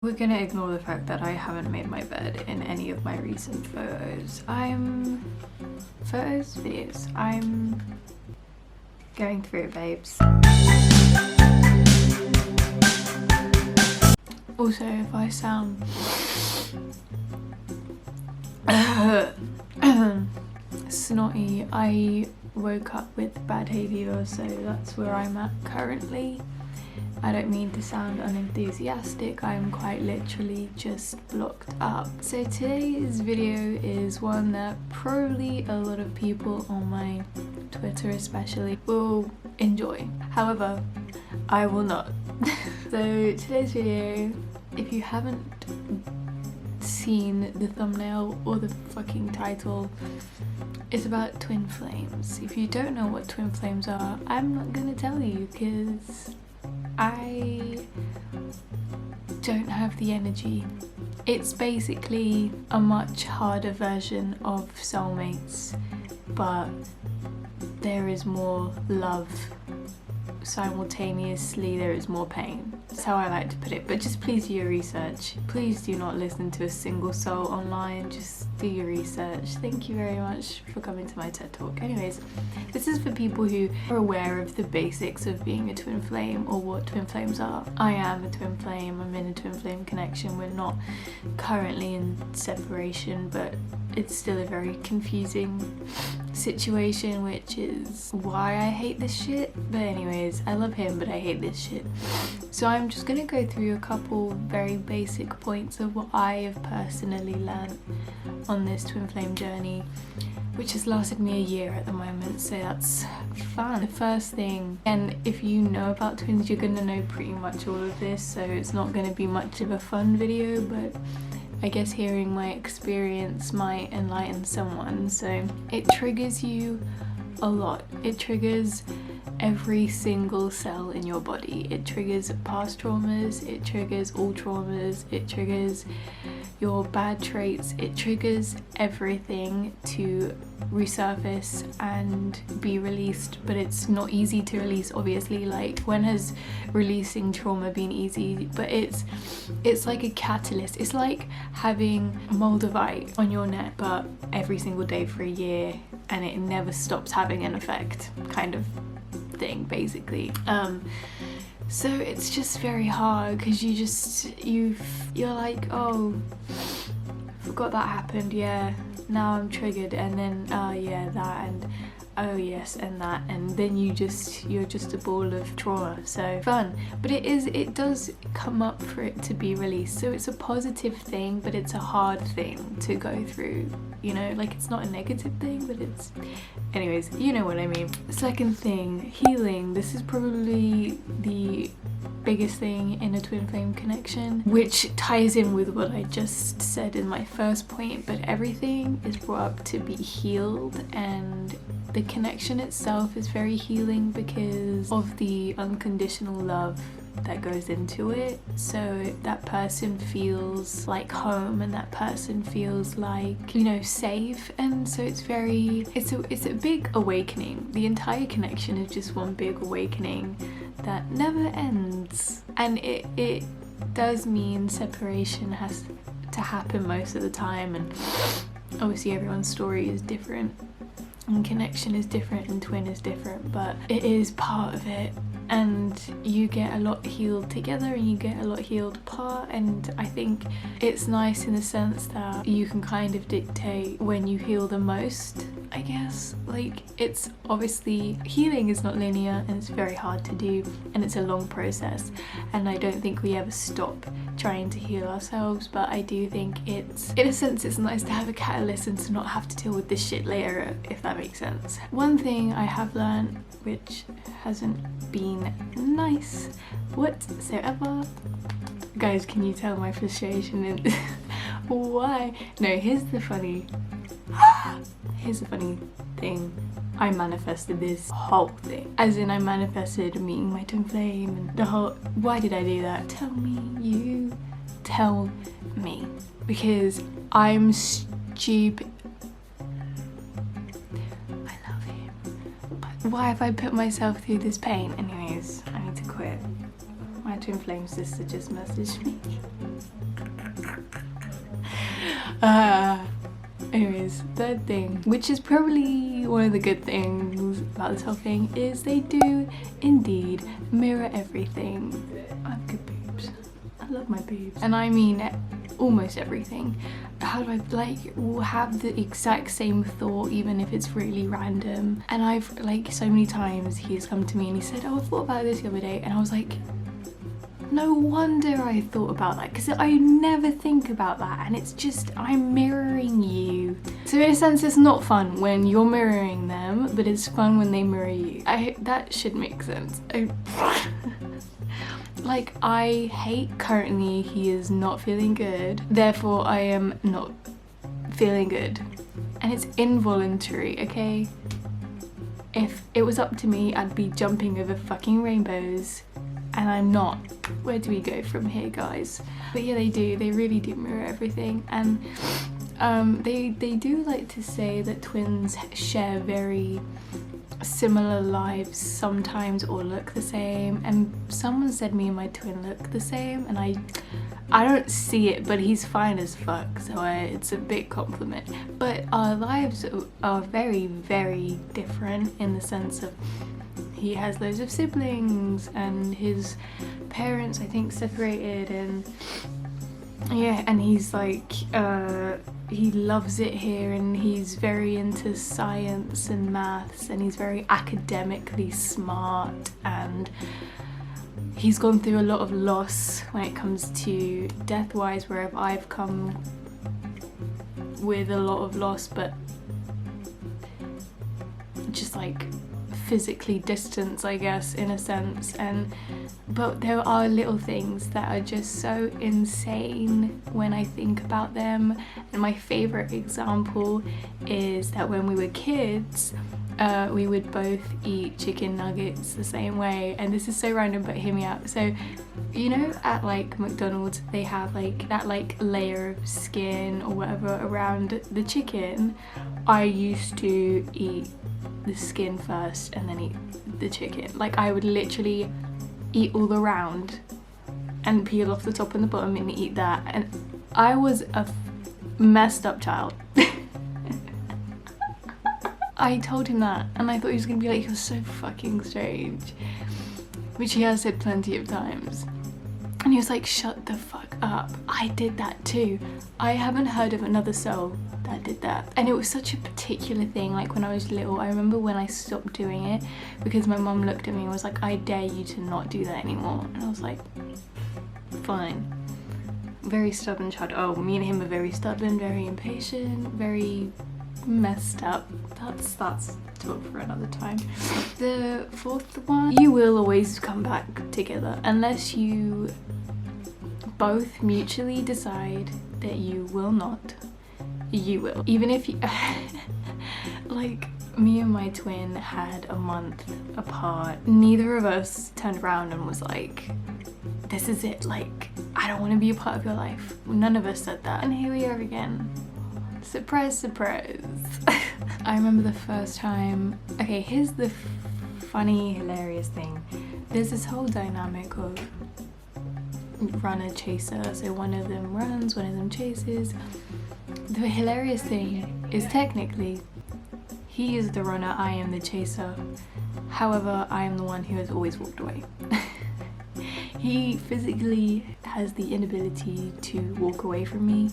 We're gonna ignore the fact that I haven't made my bed in any of my recent photos. Videos. I'm going through it, babes. Also, if I sound snotty, I woke up with bad hay fever, so that's where I'm at currently. I don't mean to sound unenthusiastic, I'm quite literally just blocked up. So today's video is one that probably a lot of people on my Twitter especially will enjoy. However, I will not. So today's video, if you haven't seen the thumbnail or the fucking title, is about twin flames. If you don't know what twin flames are, I'm not gonna tell you because I don't have the energy. It's basically a much harder version of soulmates, but there is more love. Simultaneously, there is more pain. That's how I like to put it, but just please do your research. Please do not listen to a single soul online, just do your research. Thank you very much for coming to my TED Talk. Anyways, this is for people who are aware of the basics of being a twin flame or what twin flames are. I am a twin flame, I'm in a twin flame connection. We're not currently in separation, but it's still a very confusing situation, which is why I hate this shit. But anyways, I love him, but I hate this shit. So I'm just gonna go through a couple very basic points of what I have personally learned on this twin flame journey, which has lasted me a year at the moment, so that's fun. The first thing, and if you know about twins, you're gonna know pretty much all of this, so it's not gonna be much of a fun video, but I guess hearing my experience might enlighten someone. So it triggers you a lot. It triggers every single cell in your body. It triggers past traumas, it triggers all traumas, it triggers your bad traits, it triggers everything to resurface and be released. But it's not easy to release, obviously. Like, when has releasing trauma been easy? But it's like a catalyst. It's like having moldavite on your neck, but every single day for a year, and it never stops having an effect, kind of thing, basically. So it's just very hard because you're like, oh, forgot that happened, yeah, now I'm triggered, and then yeah, that, and oh yes, and that, and then you're just a ball of trauma. So fun, but it does come up for it to be released. So it's a positive thing, but it's a hard thing to go through, you know, like it's not a negative thing, but it's, anyways, you know what I mean. Second thing, healing. This is probably the biggest thing in a twin flame connection, which ties in with what I just said in my first point, but everything is brought up to be healed, and the connection itself is very healing because of the unconditional love that goes into it. So that person feels like home, and that person feels like, you know, safe, and so it's a big awakening. The entire connection is just one big awakening that never ends, and it does mean separation has to happen most of the time, and obviously everyone's story is different, and connection is different, and twin is different, but it is part of it. And you get a lot healed together and you get a lot healed apart, and I think it's nice in the sense that you can kind of dictate when you heal the most, I guess. Like, it's obviously, healing is not linear, and it's very hard to do, and it's a long process, and I don't think we ever stop trying to heal ourselves, but I do think it's, in a sense, it's nice to have a catalyst and to not have to deal with this shit later, if that makes sense. One thing I have learned, which hasn't been nice whatsoever, guys, can you tell my frustration in why? No, here's the funny thing. I manifested this whole thing, as in I manifested meeting my twin flame and the whole, why did I do that? Tell me, you tell me, because I'm stupid. Why have I put myself through this pain? Anyways, I need to quit my twin twin flame sister just messaged me. Anyways, third thing, which is probably one of the good things about this whole thing, is they do indeed mirror everything. I have good boobs. I love my boobs. And I mean almost everything. How do I like have the exact same thought even if it's really random? And I've like so many times he's come to me and he said, oh, I thought about this the other day, and I was like, no wonder I thought about that, because I never think about that, and it's just I'm mirroring you. So in a sense it's not fun when you're mirroring them, but it's fun when they mirror you. That should make sense. Like, I hate currently he is not feeling good, therefore I am not feeling good. And it's involuntary, okay? If it was up to me, I'd be jumping over fucking rainbows, and I'm not. Where do we go from here, guys? But yeah, they really do mirror everything. And they do like to say that twins share very similar lives sometimes, or look the same, and someone said me and my twin look the same, and I don't see it, but he's fine as fuck, so it's a big compliment. But our lives are very, very different in the sense of he has loads of siblings and his parents I think separated, and yeah, and he's like he loves it here, and he's very into science and maths, and he's very academically smart, and he's gone through a lot of loss when it comes to death wise, whereas I've come with a lot of loss, but just like physically distance, I guess, in a sense. But there are little things that are just so insane when I think about them. And my favorite example is that when we were kids, we would both eat chicken nuggets the same way. And this is so random, but hear me out. So, you know, at like McDonald's, they have like that like layer of skin or whatever around the chicken. I used to eat the skin first and then eat the chicken. Like, I would literally eat all the round and peel off the top and the bottom and eat that, and I was a messed up child. I told him that, and I thought he was gonna be like, you're so fucking strange, which he has said plenty of times. And he was like, shut the fuck up, I did that too. I haven't heard of another soul that did that. And it was such a particular thing. Like, when I was little, I remember when I stopped doing it because my mum looked at me and was like, I dare you to not do that anymore. And I was like, fine. Very stubborn child. Oh, me and him are very stubborn, very impatient, very messed up. That's talk for another time. The fourth one, you will always come back together unless you both mutually decide that you will not. You will. Even if you like, me and my twin had a month apart. Neither of us turned around and was like, this is it, like, I don't want to be a part of your life. None of us said that. And here we are again. Surprise, surprise. I remember the first time. Okay, here's the funny, hilarious thing. There's this whole dynamic of runner chaser. So one of them runs, one of them chases. The hilarious thing is, technically, he is the runner, I am the chaser. However, I am the one who has always walked away. He physically has the inability to walk away from me,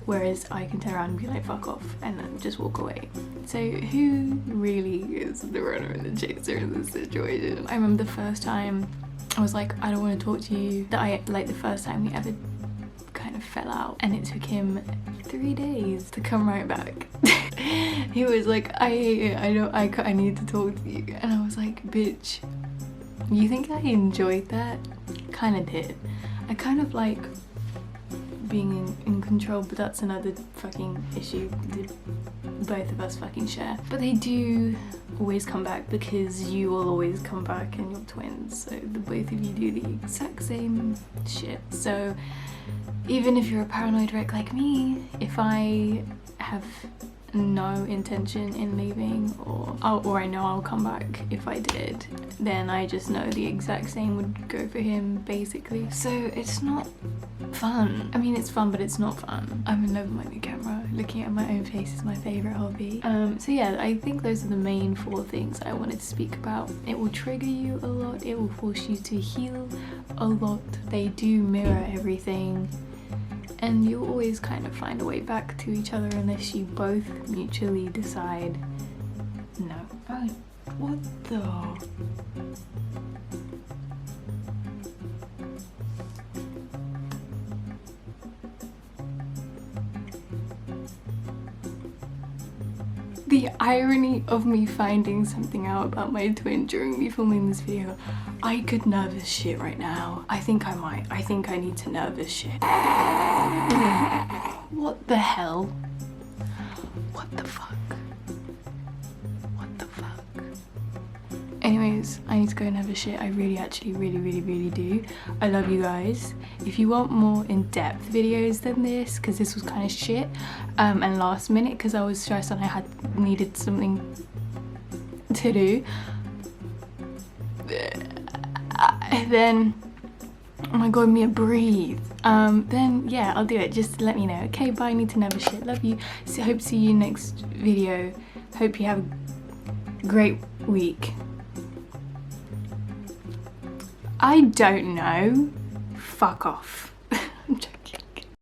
whereas I can turn around and be like, fuck off, and then just walk away. So who really is the runner and the chaser in this situation? I remember the first time I was like, I don't want to talk to you. Like the first time we ever kind of fell out, and it took him 3 days to come right back. He was like, I hate it, I need to talk to you. And I was like, bitch, you think I enjoyed that? Kind of did. I kind of like being in control, but that's another fucking issue that both of us fucking share. But they do always come back, because you will always come back and you're twins, so the both of you do the exact same shit. So even if you're a paranoid wreck like me, if I have no intention in leaving, or I know I'll come back if I did, then I just know the exact same would go for him basically. So it's not fun. I mean, it's fun, but it's not fun. I'm in love with my new camera. Looking at my own face is my favourite hobby. So yeah, I think those are the main 4 things I wanted to speak about. It will trigger you a lot, it will force you to heal a lot. They do mirror everything, and you'll always kind of find a way back to each other unless you both mutually decide no. Oh, what the? The irony of me finding something out about my twin during me filming this video. I could nervous shit right now. I think I might. I think I need to nervous shit. What the hell? What the fuck? What the fuck? Anyways, I need to go and have a shit. I really actually really do. I love you guys. If you want more in-depth videos than this, because this was kind of shit and last minute because I was stressed and I needed something to do, then oh my god, Mia, breathe. Then yeah, I'll do it. Just let me know. Okay, bye. I need to never shit. Love you. So, hope to see you next video. Hope you have a great week. I don't know. Fuck off. I'm joking.